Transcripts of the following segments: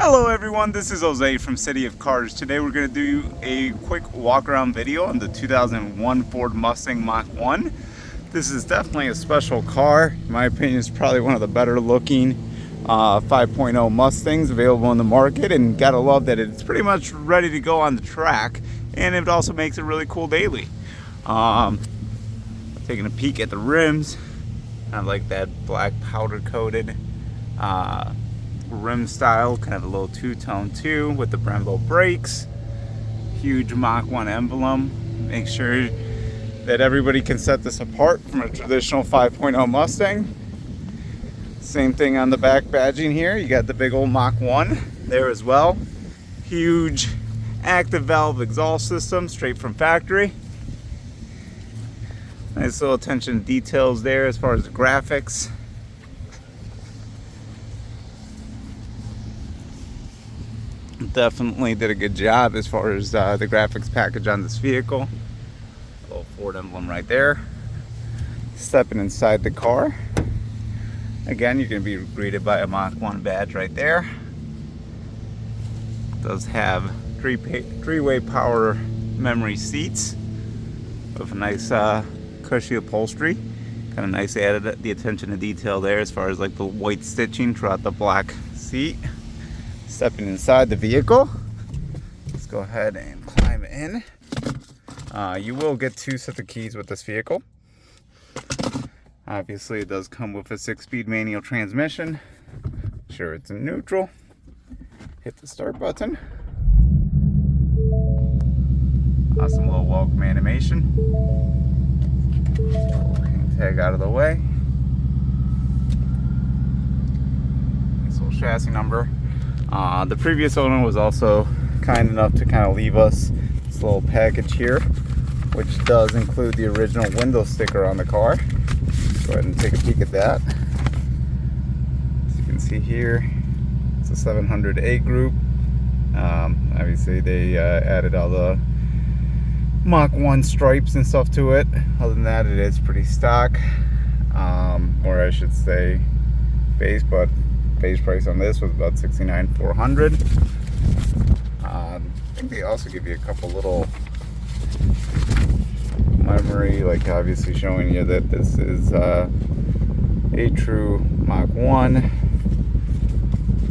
Hello everyone, this is Jose from City of Cars. Today we're going to do a quick walk around video on the 2001 Ford Mustang Mach 1. This is definitely a special car. In my opinion, it's probably one of the better looking 5.0 Mustangs available in the market, and gotta love that it's pretty much ready to go on the track, and it also makes it really cool daily. Taking a peek at the rims, I like that black powder coated rim style, kind of a little two-tone too, with the Brembo brakes. Huge Mach 1 emblem. Make sure that everybody can set this apart from a traditional 5.0 Mustang. Same thing on the back badging here. You got the big old Mach 1 there as well. Huge active valve exhaust system straight from factory. Nice little attention to details there as far as the graphics. Definitely did a good job as far as the graphics package on this vehicle. Little Ford emblem right there. Stepping inside the car. Again, you're going to be greeted by a Mach 1 badge right there. It does have three-way power memory seats with a nice cushy upholstery. Kind of nice, added the attention to detail there as far as like the white stitching throughout the black seat. Stepping inside the vehicle, let's go ahead and climb in. You will get 2 sets of keys with this vehicle. Obviously, it does come with a 6-speed manual transmission. Sure, it's in neutral. Hit the start button. Awesome little welcome animation. Hang tag out of the way. Nice little chassis number. The previous owner was also kind enough to kind of leave us this little package here, which does include the original window sticker on the car. Go ahead and take a peek at that. As you can see here, it's a 700A group. Obviously they added all the Mach 1 stripes and stuff to it. Other than that, it is pretty stock, or I should say base, but base price on this was about $69,400. I think they also give you a couple little memory, like obviously showing you that this is a true Mach 1.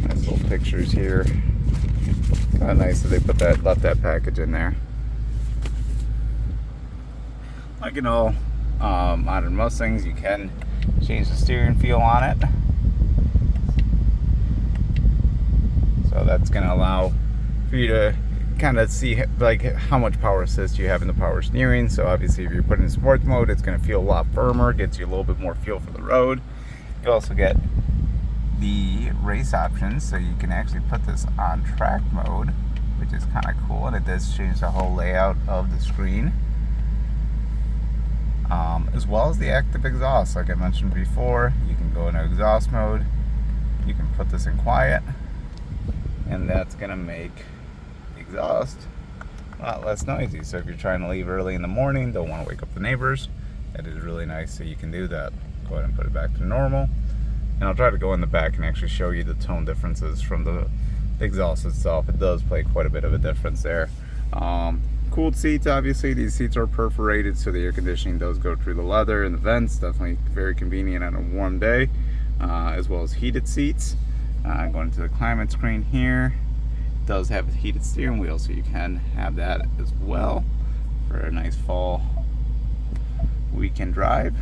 Nice little pictures here. Kind of nice that they left that package in there. Like in all modern Mustangs, you can change the steering feel on it. So that's going to allow for you to kind of see like how much power assist you have in the power steering. So obviously if you're putting in sports mode, it's going to feel a lot firmer, gets you a little bit more feel for the road. You also get the race options, so you can actually put this on track mode, which is kind of cool, and it does change the whole layout of the screen. As well as the active exhaust. Like I mentioned before, you can go into exhaust mode, you can put this in quiet, and that's going to make the exhaust a lot less noisy. So if you're trying to leave early in the morning, don't want to wake up the neighbors, it is really nice that you can do that. Go ahead and put it back to normal, and I'll try to go in the back and actually show you the tone differences from the exhaust itself. It does play quite a bit of a difference there. Cooled seats, obviously these seats are perforated, so the air conditioning does go through the leather and the vents. Definitely very convenient on a warm day, as well as heated seats. Going to the climate screen here, it does have a heated steering wheel, so you can have that as well for a nice fall weekend drive.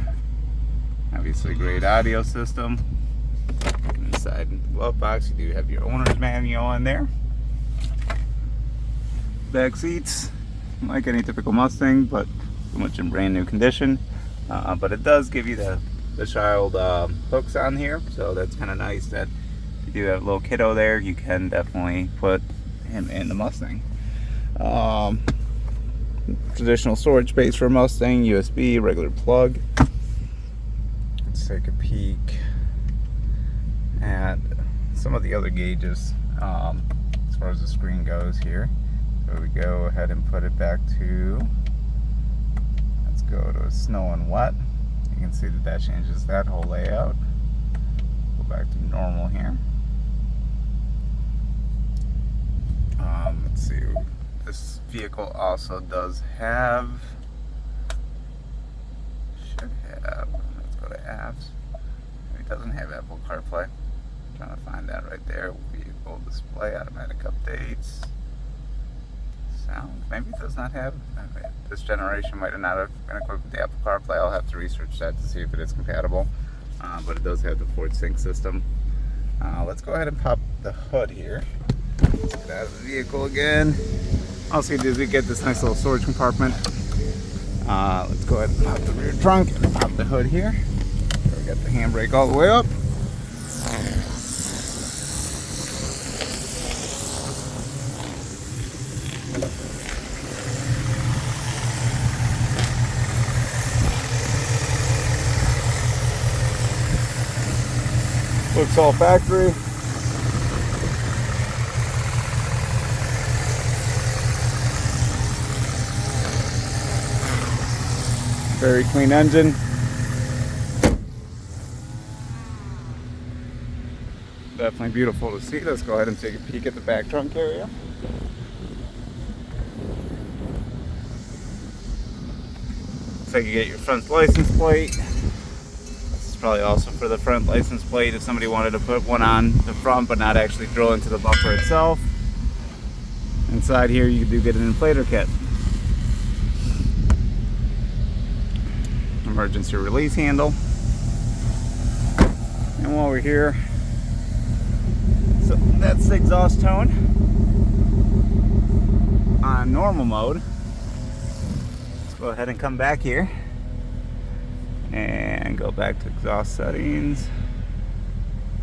Obviously great audio system. Inside the glove box, you do have your owner's manual in there. Back seats, like any typical Mustang, but pretty much in brand new condition. But it does give you the child hooks on here, so that's kind of nice that if you do have a little kiddo there, you can definitely put him in the Mustang. Traditional storage space for a Mustang, USB, regular plug. Let's take a peek at some of the other gauges as far as the screen goes here. So we go ahead and put it back to, let's go to snow and wet. You can see that changes that whole layout. Go back to normal here. vehicle also does have, let's go to apps. It doesn't have Apple CarPlay. I'm trying to find that right there. Vehicle display, automatic updates, sound. Maybe it does not have. This generation might not have been equipped with the Apple CarPlay. I'll have to research that to see if it is compatible. But it does have the Ford Sync system. Let's go ahead and pop the hood here. Let's get out of the vehicle again. Also, you do get this nice little storage compartment. Let's go ahead and pop the rear trunk and pop the hood here. We got the handbrake all the way up. Looks all factory. Very clean engine. Definitely beautiful to see. Let's go ahead and take a peek at the back trunk area. So you get your front license plate. This is probably also for the front license plate if somebody wanted to put one on the front but not actually drill into the bumper itself. Inside here you do get an inflator kit. Emergency release handle. And while we're here, so that's the exhaust tone on normal mode. Let's go ahead and come back here and go back to exhaust settings,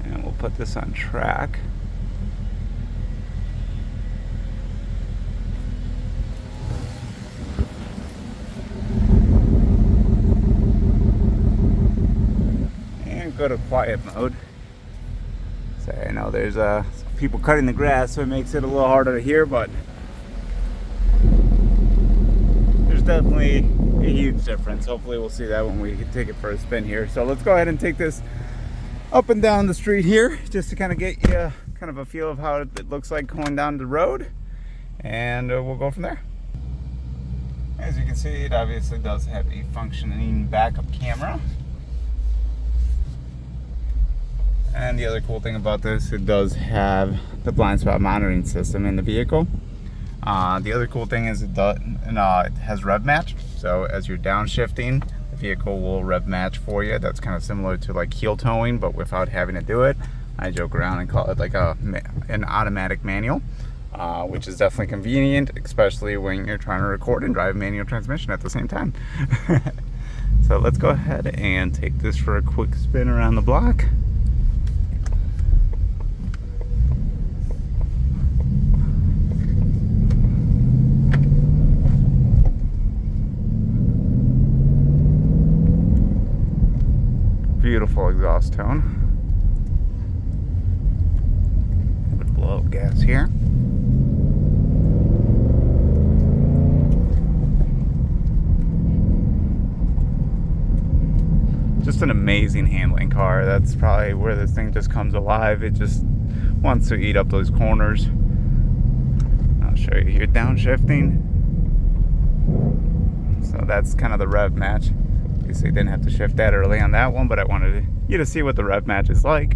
and we'll put this on track. Go to quiet mode. So I know there's people cutting the grass, so it makes it a little harder to hear, but there's definitely a huge difference. Hopefully we'll see that when we take it for a spin here. So let's go ahead and take this up and down the street here just to kind of get you kind of a feel of how it looks like going down the road, and we'll go from there. As you can see, it obviously does have a functioning backup camera. And the other cool thing about this, it does have the blind spot monitoring system in the vehicle. The other cool thing is it has rev match. So as you're downshifting, the vehicle will rev match for you. That's kind of similar to like heel towing, but without having to do it. I joke around and call it like an automatic manual, which is definitely convenient, especially when you're trying to record and drive manual transmission at the same time. So let's go ahead and take this for a quick spin around the block. Beautiful exhaust tone. Would blow up gas here. Just an amazing handling car. That's probably where this thing just comes alive. It just wants to eat up those corners. I'll show you here downshifting. So that's kind of the rev match. Obviously didn't have to shift that early on that one, but I wanted you to see what the rev match is like.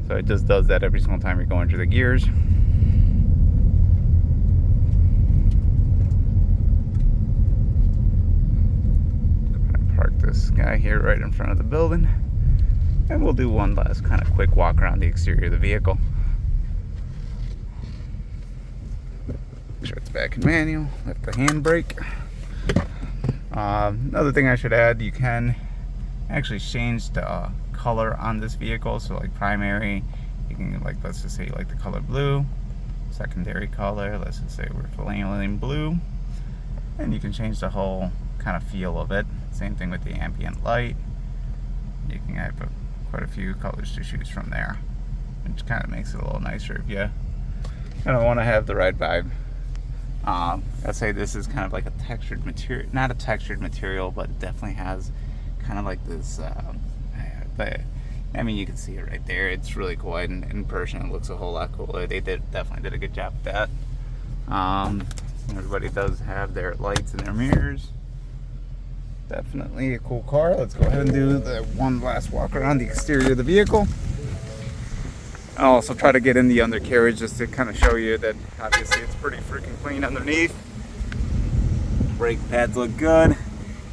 So it just does that every single time you're going through the gears. I'm gonna park this guy here right in front of the building, and we'll do one last kind of quick walk around the exterior of the vehicle. Make sure it's back in manual. Lift the handbrake. Another thing I should add, you can actually change the color on this vehicle. So like primary, you can, like, let's just say you like the color blue. Secondary color, let's just say we're flailing blue. And you can change the whole kind of feel of it. Same thing with the ambient light. You can have quite a few colors to choose from there, which kind of makes it a little nicer if you kind of want to have the right vibe. I'd say this is kind of like a textured material, not a textured material, but it definitely has kind of like this, I mean, you can see it right there. It's really cool, and in person it looks a whole lot cooler. They definitely did a good job with that. Everybody does have their lights and their mirrors. Definitely a cool car. Let's go ahead and do the one last walk around the exterior of the vehicle. I'll also try to get in the undercarriage just to kind of show you that obviously it's pretty freaking clean underneath. Brake pads look good.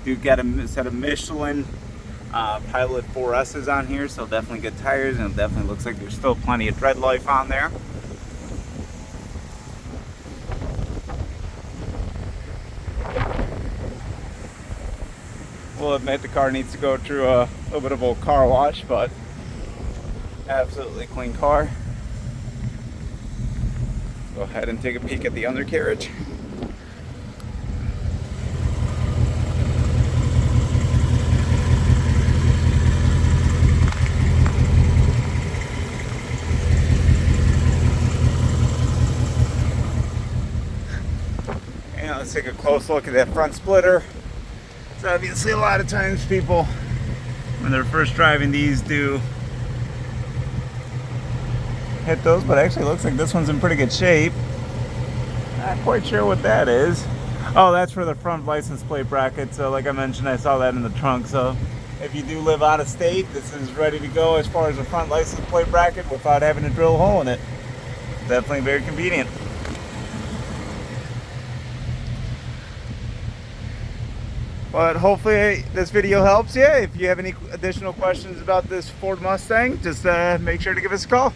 You've got a set of Michelin Pilot 4S's on here, so definitely good tires, and it definitely looks like there's still plenty of tread life on there. We'll admit the car needs to go through a little bit of a car wash, but absolutely clean car. Let's go ahead and take a peek at the undercarriage. And let's take a close look at that front splitter. So obviously a lot of times people, when they're first driving these, do hit those, but actually it looks like this one's in pretty good shape. Not quite sure what that is. Oh, that's for the front license plate bracket. So like I mentioned, I saw that in the trunk. So if you do live out of state, this is ready to go as far as the front license plate bracket without having to drill a hole in it. Definitely very convenient. But hopefully this video helps you. If you have any additional questions about this Ford Mustang, just make sure to give us a call.